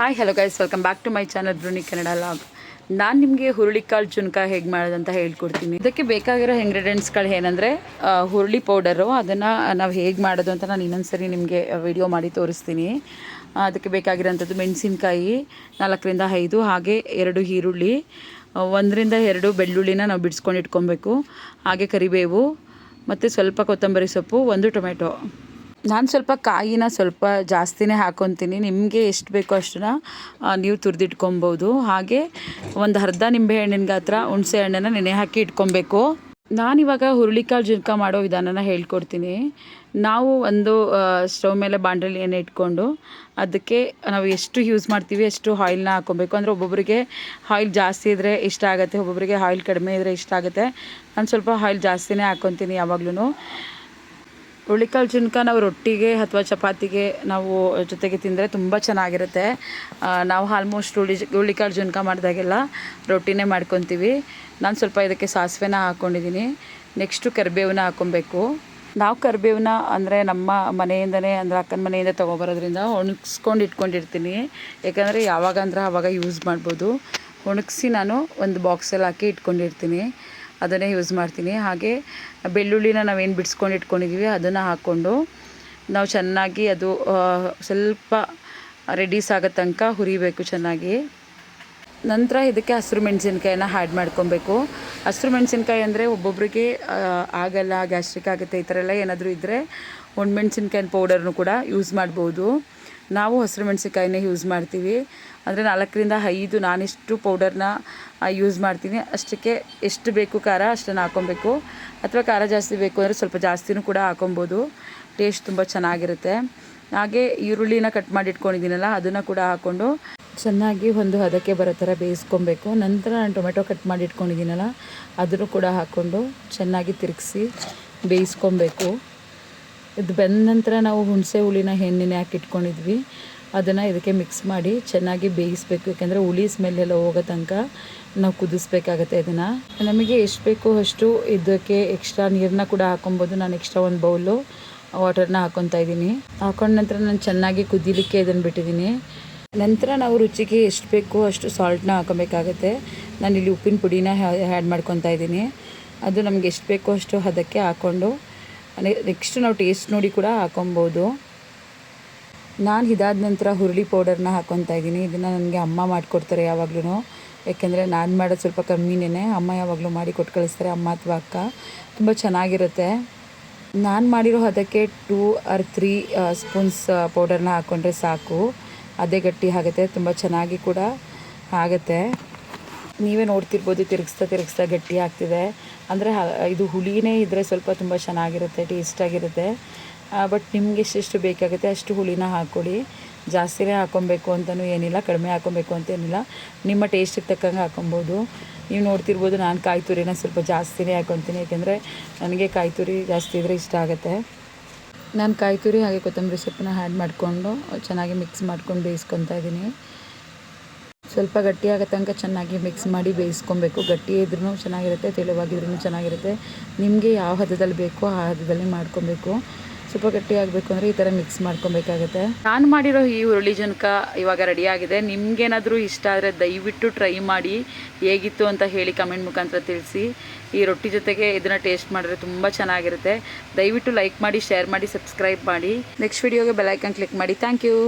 Hi hello guys, welcome back to my channel ಬ್ರೂನಿ Kannada log. ನಾನು ನಿಮಗೆ ಹುರುಳಿಕಾಳು ಜುನ್ಕ ಹೇಗೆ ಮಾಡೋದಂತ ಹೇಳ್ಕೊಡ್ತೀನಿ. ಇದಕ್ಕೆ ಬೇಕಾಗಿರೋ ಇಂಗ್ರೀಡಿಯೆಂಟ್ಸ್ಗಳು ಏನಂದರೆ ಹುರುಳಿ ಪೌಡರು, ಅದನ್ನು ನಾವು ಹೇಗೆ ಮಾಡೋದು ಅಂತ ನಾನು ಇನ್ನೊಂದ್ಸರಿ ನಿಮಗೆ ವಿಡಿಯೋ ಮಾಡಿ ತೋರಿಸ್ತೀನಿ. ಅದಕ್ಕೆ ಬೇಕಾಗಿರೋಂಥದ್ದು ಮೆಣಸಿನ್ಕಾಯಿ 4ರಿಂದ 5, ಹಾಗೆ 2 ಈರುಳ್ಳಿ, 1ರಿಂದ 2 ಬೆಳ್ಳುಳ್ಳಿನ ನಾವು ಬಿಡಿಸ್ಕೊಂಡು ಇಟ್ಕೊಬೇಕು. ಹಾಗೆ ಕರಿಬೇವು ಮತ್ತು ಸ್ವಲ್ಪ ಕೊತ್ತಂಬರಿ ಸೊಪ್ಪು, 1 ಟೊಮೆಟೊ. ನಾನು ಸ್ವಲ್ಪ ಕಾಯಿನ ಸ್ವಲ್ಪ ಜಾಸ್ತಿನೇ ಹಾಕ್ಕೊತೀನಿ. ನಿಮಗೆ ಎಷ್ಟು ಬೇಕೋ ಅಷ್ಟನ್ನು ನೀವು ತುರಿದಿಟ್ಕೊಬೋದು. ಹಾಗೆ ಒಂದು ಅರ್ಧ ನಿಂಬೆಹಣ್ಣಿನ ಗಾತ್ರ ಹುಣಸೆ ಹಣ್ಣನ್ನು ನೆನೆ ಹಾಕಿ ಇಟ್ಕೊಬೇಕು. ನಾನಿವಾಗ ಹುರುಳಿಕಾಳು ಜುನ್ಕ ಮಾಡೋ ವಿಧಾನನ ಹೇಳ್ಕೊಡ್ತೀನಿ. ನಾವು ಒಂದು ಸ್ಟವ್ ಮೇಲೆ ಬಾಣಲೆಯನ್ನು ಇಟ್ಕೊಂಡು ಅದಕ್ಕೆ ನಾವು ಎಷ್ಟು ಯೂಸ್ ಮಾಡ್ತೀವಿ ಅಷ್ಟು ಆಯಿಲ್ನ ಹಾಕ್ಕೊಬೇಕು. ಅಂದರೆ ಒಬ್ಬೊಬ್ಬರಿಗೆ ಆಯಿಲ್ ಜಾಸ್ತಿ ಇದ್ದರೆ ಇಷ್ಟ ಆಗುತ್ತೆ, ಒಬ್ಬೊಬ್ಬರಿಗೆ ಆಯಿಲ್ ಕಡಿಮೆ ಇದ್ದರೆ ಇಷ್ಟ ಆಗುತ್ತೆ. ನಾನು ಸ್ವಲ್ಪ ಆಯಿಲ್ ಜಾಸ್ತಿನೇ ಹಾಕ್ಕೊತೀನಿ ಯಾವಾಗ್ಲೂ. ಹುರುಳಿಕಾಳು ಜುನ್ಕ ನಾವು ರೊಟ್ಟಿಗೆ ಅಥವಾ ಚಪಾತಿಗೆ ನಾವು ಜೊತೆಗೆ ತಿಂದರೆ ತುಂಬ ಚೆನ್ನಾಗಿರುತ್ತೆ. ನಾವು ಆಲ್ಮೋಸ್ಟ್ ಹುರುಳಿಕಾಳು ಜುನ್ಕ ಮಾಡಿದಾಗೆಲ್ಲ ರೊಟ್ಟಿನೇ ಮಾಡ್ಕೊತೀವಿ. ನಾನು ಸ್ವಲ್ಪ ಇದಕ್ಕೆ ಸಾಸಿವೆನ ಹಾಕ್ಕೊಂಡಿದ್ದೀನಿ. ನೆಕ್ಸ್ಟು ಕರಿಬೇವನ್ನ ಹಾಕ್ಕೊಬೇಕು. ನಾವು ಕರಿಬೇವನ್ನ ಅಂದರೆ ನಮ್ಮ ಮನೆಯಿಂದನೇ, ಅಂದರೆ ಅಕ್ಕನ ಮನೆಯಿಂದ ತೊಗೊಬರೋದ್ರಿಂದ ಒಣಗಿಸ್ಕೊಂಡು ಇಟ್ಕೊಂಡಿರ್ತೀನಿ. ಯಾಕಂದರೆ ಯಾವಾಗ ಅಂದ್ರೆ ಆವಾಗ ಯೂಸ್ ಮಾಡ್ಬೋದು. ಒಣಗಿಸಿ ನಾನು ಒಂದು ಬಾಕ್ಸಲ್ಲಿ ಹಾಕಿ ಇಟ್ಕೊಂಡಿರ್ತೀನಿ, ಅದನ್ನೇ ಯೂಸ್ ಮಾಡ್ತೀನಿ. ಹಾಗೆ ಬೆಳ್ಳುಳ್ಳಿನ ನಾವೇನು ಬಿಡಿಸ್ಕೊಂಡು ಇಟ್ಕೊಂಡಿದ್ದೀವಿ ಅದನ್ನು ಹಾಕ್ಕೊಂಡು ನಾವು ಚೆನ್ನಾಗಿ ಅದು ಸ್ವಲ್ಪ ರೆಡೀಸ್ ಆಗೋ ತನಕ ಹುರಿಬೇಕು ಚೆನ್ನಾಗಿ. ನಂತರ ಇದಕ್ಕೆ ಹಸಿರು ಮೆಣಸಿನ್ಕಾಯಿನ ಆ್ಯಡ್ ಮಾಡ್ಕೊಬೇಕು. ಹಸಿರು ಮೆಣಸಿನ್ಕಾಯಿ ಅಂದರೆ ಒಬ್ಬೊಬ್ಬರಿಗೆ ಆಗಲ್ಲ, ಗ್ಯಾಸ್ಟ್ರಿಕ್ ಆಗುತ್ತೆ, ಈ ಥರ ಎಲ್ಲ ಏನಾದರೂ ಇದ್ದರೆ ಒಣಮೆಣ್ಸಿನ್ಕಾಯಿನ ಪೌಡರ್ನು ಕೂಡ ಯೂಸ್ ಮಾಡ್ಬೋದು. ನಾವು ಹಸಿರು ಮೆಣಸಿನ್ಕಾಯಿನೇ ಯೂಸ್ ಮಾಡ್ತೀವಿ. ಅಂದರೆ 4ರಿಂದ 5 ನಾನಿಷ್ಟು ಪೌಡರ್ನ ಯೂಸ್ ಮಾಡ್ತೀನಿ. ಅಷ್ಟಕ್ಕೆ ಎಷ್ಟು ಬೇಕು ಖಾರ ಅಷ್ಟನ್ನು ಹಾಕ್ಕೊಬೇಕು. ಅಥವಾ ಖಾರ ಜಾಸ್ತಿ ಬೇಕು ಅಂದರೆ ಸ್ವಲ್ಪ ಜಾಸ್ತಿನೂ ಕೂಡ ಹಾಕ್ಕೊಬೋದು. ಟೇಸ್ಟ್ ತುಂಬ ಚೆನ್ನಾಗಿರುತ್ತೆ. ಹಾಗೆ ಈರುಳ್ಳಿನ ಕಟ್ ಮಾಡಿ ಇಟ್ಕೊಂಡಿದ್ದೀನಲ್ಲ ಅದನ್ನು ಕೂಡ ಹಾಕ್ಕೊಂಡು ಚೆನ್ನಾಗಿ ಒಂದು ಹದಕ್ಕೆ ಬರೋ ಥರ ಬೇಯಿಸ್ಕೊಬೇಕು. ನಂತರ ನಾನು ಟೊಮೆಟೊ ಕಟ್ ಮಾಡಿ ಇಟ್ಕೊಂಡಿದ್ದೀನಲ್ಲ ಅದನ್ನು ಕೂಡ ಹಾಕ್ಕೊಂಡು ಚೆನ್ನಾಗಿ ತಿರುಗಿಸಿ ಬೇಯಿಸ್ಕೊಬೇಕು. ಇದು ಬೆಂದ ನಂತರ ನಾವು ಹುಣಸೆ ಹುಳಿನ ಎಣ್ಣೆನೆ ಹಾಕಿ ಇಟ್ಕೊಂಡಿದ್ವಿ, ಅದನ್ನು ಇದಕ್ಕೆ ಮಿಕ್ಸ್ ಮಾಡಿ ಚೆನ್ನಾಗಿ ಬೇಯಿಸಬೇಕು. ಯಾಕೆಂದರೆ ಹುಳಿ ಸ್ಮೆಲ್ಲೆಲ್ಲ ಹೋಗೋ ತನಕ ನಾವು ಕುದಿಸ್ಬೇಕಾಗತ್ತೆ. ಇದನ್ನು ನಮಗೆ ಎಷ್ಟು ಬೇಕೋ ಅಷ್ಟು ಇದಕ್ಕೆ ಎಕ್ಸ್ಟ್ರಾ ನೀರನ್ನ ಕೂಡ ಹಾಕೊಬೋದು. ನಾನು ಎಕ್ಸ್ಟ್ರಾ ಒಂದು ಬೌಲು ವಾಟರ್ನ ಹಾಕ್ಕೊತಾ ಇದ್ದೀನಿ. ಹಾಕೊಂಡ ನಂತರ ನಾನು ಚೆನ್ನಾಗಿ ಕುದಿಲಿಕ್ಕೆ ಇದನ್ನು ಬಿಟ್ಟಿದ್ದೀನಿ. ನಂತರ ನಾವು ರುಚಿಗೆ ಎಷ್ಟು ಬೇಕೋ ಅಷ್ಟು ಸಾಲ್ಟ್ನ ಹಾಕೊಬೇಕಾಗತ್ತೆ. ನಾನಿಲ್ಲಿ ಉಪ್ಪಿನ ಪುಡಿನ ಆ್ಯಡ್ ಮಾಡ್ಕೊತಾ ಇದ್ದೀನಿ. ಅದು ನಮಗೆ ಎಷ್ಟು ಬೇಕೋ ಅಷ್ಟು ಅದಕ್ಕೆ ಹಾಕ್ಕೊಂಡು ನೆಕ್ಸ್ಟ್ ನಾವು ಟೇಸ್ಟ್ ನೋಡಿ ಕೂಡ ಹಾಕೊಬೋದು. ನಾನು ಇದಾದ ನಂತರ ಹುರುಳಿ ಪೌಡರ್ನ ಹಾಕ್ಕೊತಾ ಇದ್ದೀನಿ. ಇದನ್ನು ನನಗೆ ಅಮ್ಮ ಮಾಡಿಕೊಡ್ತಾರೆ ಯಾವಾಗ್ಲೂ. ಯಾಕೆಂದರೆ ನಾನು ಮಾಡೋದು ಸ್ವಲ್ಪ ಕಮ್ಮಿನೇ, ಅಮ್ಮ ಯಾವಾಗಲೂ ಮಾಡಿ ಕೊಟ್ಟು ಕಳಿಸ್ತಾರೆ, ಅಮ್ಮ ಅಥವಾ ಅಕ್ಕ. ತುಂಬ ಚೆನ್ನಾಗಿರುತ್ತೆ. ನಾನು ಮಾಡಿರೋ ಅದಕ್ಕೆ 2 or 3 ಸ್ಪೂನ್ಸ್ ಪೌಡರ್ನ ಹಾಕ್ಕೊಂಡ್ರೆ ಸಾಕು. ಅದೇ ಗಟ್ಟಿ ಆಗುತ್ತೆ, ತುಂಬ ಚೆನ್ನಾಗಿ ಕೂಡ ಆಗುತ್ತೆ. ನೀವೇ ನೋಡ್ತಿರ್ಬೋದು, ತಿರುಗಿಸ್ತಾ ಗಟ್ಟಿ ಆಗ್ತಿದೆ. ಅಂದರೆ ಇದು ಹುಳಿನೇ ಇದ್ದರೆ ಸ್ವಲ್ಪ ತುಂಬ ಚೆನ್ನಾಗಿರುತ್ತೆ, ಟೇಸ್ಟಾಗಿರುತ್ತೆ. ಬಟ್ ನಿಮಗೆ ಎಷ್ಟೆಷ್ಟು ಬೇಕಾಗುತ್ತೆ ಅಷ್ಟು ಹುಳಿನ ಹಾಕ್ಕೊಳ್ಳಿ. ಜಾಸ್ತಿನೇ ಹಾಕ್ಕೊಬೇಕು ಅಂತಲೂ ಏನಿಲ್ಲ, ಕಡಿಮೆ ಹಾಕ್ಕೊಬೇಕು ಅಂತೇನಿಲ್ಲ, ನಿಮ್ಮ ಟೇಸ್ಟಿಗೆ ತಕ್ಕಂಗೆ ಹಾಕ್ಕೊಬೋದು. ನೀವು ನೋಡ್ತಿರ್ಬೋದು, ನಾನು ಕಾಯಿ ತುರಿನ ಸ್ವಲ್ಪ ಜಾಸ್ತಿನೇ ಹಾಕ್ಕೊತೀನಿ. ಯಾಕೆಂದರೆ ನನಗೆ ಕಾಯಿ ತುರಿ ಜಾಸ್ತಿ ಇದ್ದರೆ ಇಷ್ಟ ಆಗುತ್ತೆ. ನಾನು ಕಾಯಿ ತುರಿ ಹಾಗೆ ಕೊತ್ತಂಬರಿ ಸೊಪ್ಪನ್ನ ಆ್ಯಡ್ ಮಾಡಿಕೊಂಡು ಚೆನ್ನಾಗಿ ಮಿಕ್ಸ್ ಮಾಡ್ಕೊಂಡು ಬೇಯಿಸ್ಕೊತಾ ಇದ್ದೀನಿ. ಸ್ವಲ್ಪ ಗಟ್ಟಿಯಾಗೋ ತನಕ ಚೆನ್ನಾಗಿ ಮಿಕ್ಸ್ ಮಾಡಿ ಬೇಯಿಸ್ಕೊಬೇಕು. ಗಟ್ಟಿ ಇದ್ರೂ ಚೆನ್ನಾಗಿರುತ್ತೆ, ತೆಳುವಾಗಿದ್ರೂ ಚೆನ್ನಾಗಿರುತ್ತೆ. ನಿಮಗೆ ಯಾವ ಹದದಲ್ಲಿ ಬೇಕೋ ಆ ಹದದಲ್ಲಿ ಮಾಡ್ಕೊಬೇಕು. ಸ್ವಲ್ಪ ಗಟ್ಟಿ ಆಗಬೇಕು ಅಂದರೆ ಈ ಥರ ಮಿಕ್ಸ್ ಮಾಡ್ಕೊಬೇಕಾಗತ್ತೆ. ನಾನು ಮಾಡಿರೋ ಈ ಹುರುಳಿ ಜುನ್ಕ ಇವಾಗ ರೆಡಿಯಾಗಿದೆ. ನಿಮ್ಗೇನಾದರೂ ಇಷ್ಟ ಆದರೆ ದಯವಿಟ್ಟು ಟ್ರೈ ಮಾಡಿ, ಹೇಗಿತ್ತು ಅಂತ ಹೇಳಿ ಕಮೆಂಟ್ ಮುಖಾಂತರ ತಿಳಿಸಿ. ಈ ರೊಟ್ಟಿ ಜೊತೆಗೆ ಇದನ್ನು ಟೇಸ್ಟ್ ಮಾಡಿದ್ರೆ ತುಂಬ ಚೆನ್ನಾಗಿರುತ್ತೆ. ದಯವಿಟ್ಟು ಲೈಕ್ ಮಾಡಿ, ಶೇರ್ ಮಾಡಿ, ಸಬ್ಸ್ಕ್ರೈಬ್ ಮಾಡಿ. ನೆಕ್ಸ್ಟ್ ವಿಡಿಯೋಗೆ ಬೆಲ್ ಐಕಾನ್ ಕ್ಲಿಕ್ ಮಾಡಿ. Thank you.